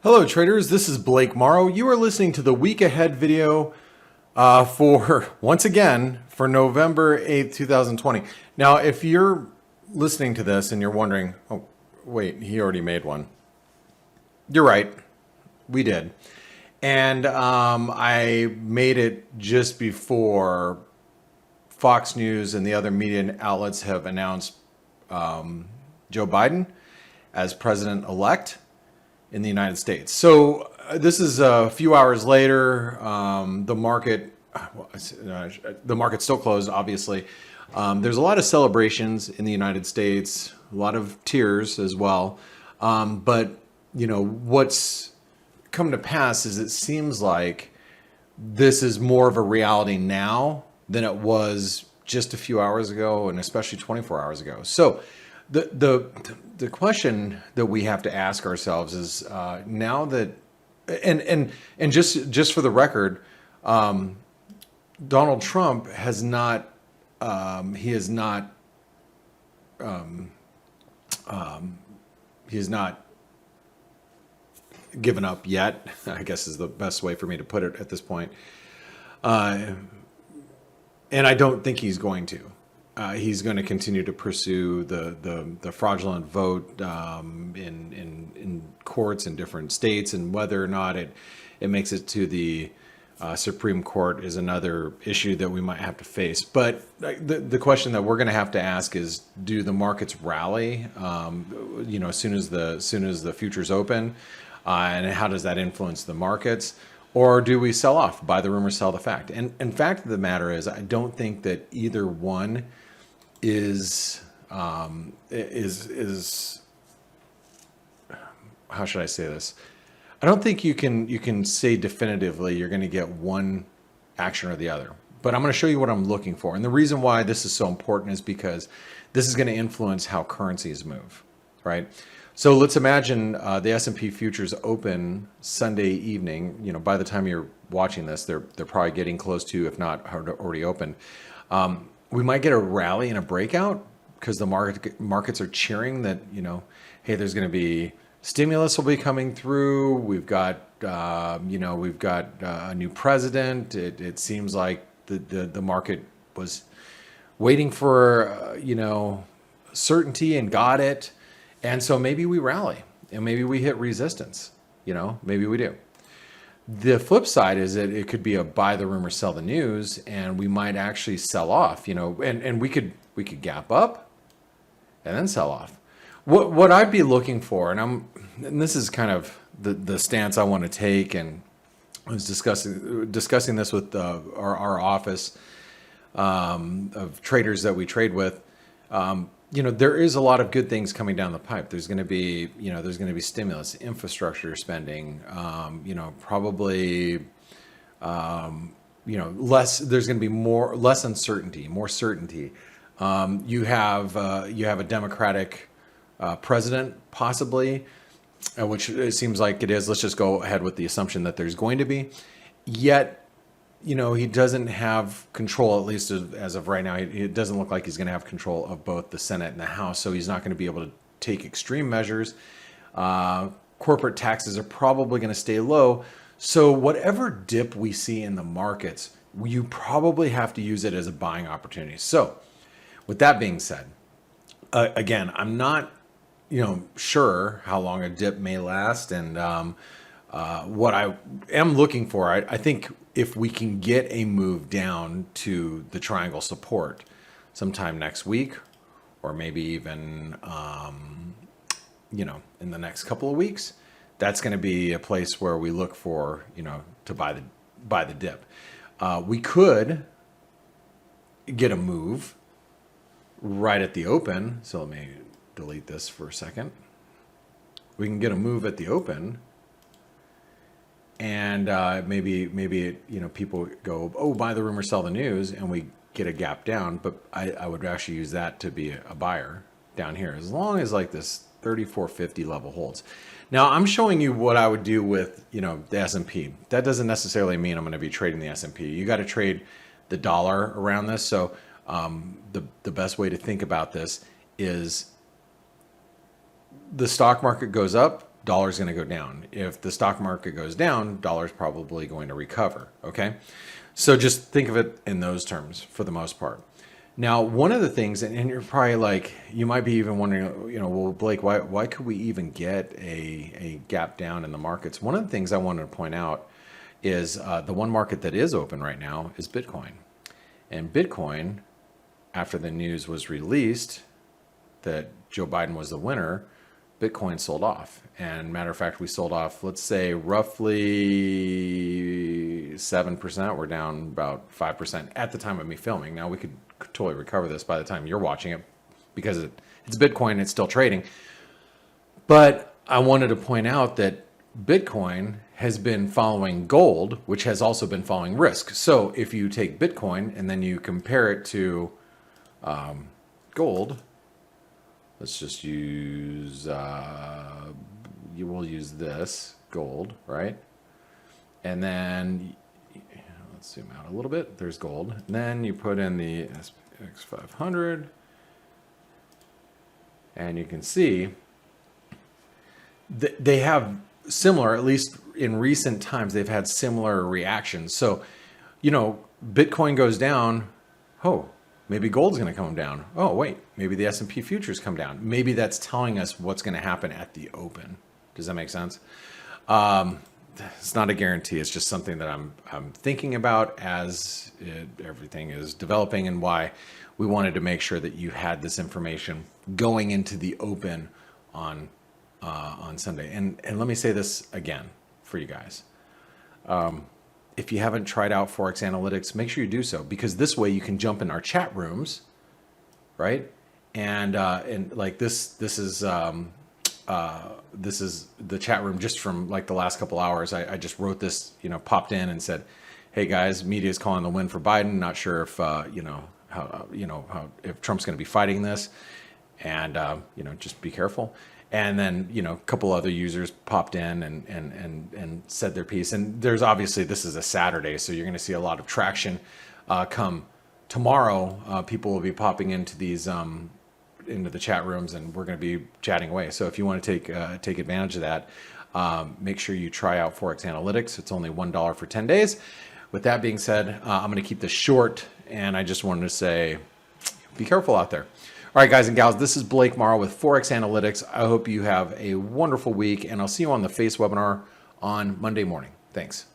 Hello traders, this is Blake Morrow. You are listening to the week ahead video once again, for November 8th, 2020. Now, if you're listening to this and you're wondering, oh, wait, he already made one. You're right, we did. And I made it just before Fox News and the other media outlets have announced Joe Biden as president-elect in the United States. So this is a few hours later. The market's still closed, obviously. There's a lot of celebrations in the United States, a lot of tears as well. But you know what's come to pass is it seems like this is more of a reality now than it was just a few hours ago, and especially 24 hours ago. So the question that we have to ask ourselves is now that and just for the record, Donald Trump has not he has not given up yet, I guess is the best way for me to put it at this point. And I don't think he's going to. He's going to continue to pursue the fraudulent vote in courts in different states, and whether or not it makes it to the Supreme Court is another issue that we might have to face. But the question that we're going to have to ask is, do the markets rally? As soon as the futures open, and how does that influence the markets? Or do we sell off, buy the rumor, sell the fact? And fact of the matter is, I don't think that either one is how should I say this? I don't think you can say definitively you're going to get one action or the other. But I'm going to show you what I'm looking for. And the reason why this is so important is because this is going to influence how currencies move, right? So let's imagine the S&P futures open Sunday evening. You know, by the time you're watching this, they're probably getting close to, if not already open. We might get a rally and a breakout because the markets are cheering that, hey, there's going to be stimulus will be coming through. We've got a new president. It seems like the market was waiting for certainty and got it. And so maybe we rally and maybe we hit resistance, maybe we do. The flip side is that it could be a buy the rumor, sell the news, and we might actually sell off, and we could gap up and then sell off. What I'd be looking for, and this is kind of the stance I want to take, and I was discussing this with our office of traders that we trade with. There is a lot of good things coming down the pipe. There's going to be, stimulus, infrastructure spending, probably, less. There's going to be less uncertainty, more certainty. You have a Democratic president, possibly, which it seems like it is. Let's just go ahead with the assumption that there's going to be. Yet, he doesn't have control, at least as of right now. It doesn't look like he's going to have control of both the Senate and the House, so he's not going to be able to take extreme measures. Corporate taxes are probably going to stay low. So whatever dip we see in the markets, you probably have to use it as a buying opportunity. So with that being said, again, I'm not sure how long a dip may last, and what I am looking for, I think if we can get a move down to the triangle support sometime next week, or maybe even in the next couple of weeks, that's going to be a place where we look for to buy the dip. We could get a move right at the open. So let me delete this for a second. We can get a move at the open. And maybe people go, oh, buy the rumor, sell the news, and we get a gap down. But I would actually use that to be a buyer down here, as long as like this 3450 level holds. Now I'm showing you what I would do with the S&P. That doesn't necessarily mean I'm going to be trading the S&P. You got to trade the dollar around this. So the best way to think about this is the stock market goes up, dollar's going to go down. If the stock market goes down, dollar's probably going to recover. Okay. So just think of it in those terms for the most part. Now, one of the things, and you're probably like, you might be even wondering, well, Blake, why could we even get a gap down in the markets? One of the things I wanted to point out is the one market that is open right now is Bitcoin. And Bitcoin, after the news was released that Joe Biden was the winner, Bitcoin sold off. And matter of fact, we sold off, let's say roughly 7%. We're down about 5% at the time of me filming. Now we could totally recover this by the time you're watching it because it's Bitcoin, it's still trading. But I wanted to point out that Bitcoin has been following gold, which has also been following risk. So if you take Bitcoin and then you compare it to gold, let's just use, you will use this gold, right? And then let's zoom out a little bit. There's gold. And then you put in the SPX 500 and you can see they have similar, at least in recent times, they've had similar reactions. So, Bitcoin goes down. Oh, maybe gold's going to come down. Oh, wait, maybe the S&P futures come down. Maybe that's telling us what's going to happen at the open. Does that make sense? It's not a guarantee. It's just something that I'm thinking about as everything is developing, and why we wanted to make sure that you had this information going into the open on Sunday. And let me say this again for you guys. If you haven't tried out ForexAnalytix, make sure you do so, because this way you can jump in our chat rooms, right? And like this is the chat room just from like the last couple hours. I just wrote this, popped in and said, "Hey guys, media is calling the win for Biden. Not sure if if Trump's going to be fighting this, and just be careful." And then, a couple other users popped in and said their piece. And there's obviously, this is a Saturday, so you're going to see a lot of traction come tomorrow. People will be popping into these into the chat rooms, and we're going to be chatting away. So if you want to take advantage of that, make sure you try out ForexAnalytix. It's only $1 for 10 days. With that being said, I'm going to keep this short, and I just wanted to say, be careful out there. All right, guys and gals, this is Blake Morrow with ForexAnalytix. I hope you have a wonderful week, and I'll see you on the F.A.C.E webinar on Monday morning. Thanks.